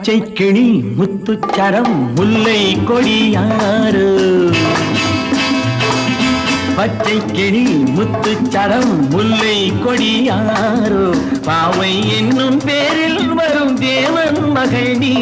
பச்சை கிளி முத்துச்சரம் முல்லை கொடியாறு பச்சை கிளி முத்துச்சரம் முல்லை கொடியாறு பாவை என்னும் பேரில் வரும் தேவன் மகள் நீ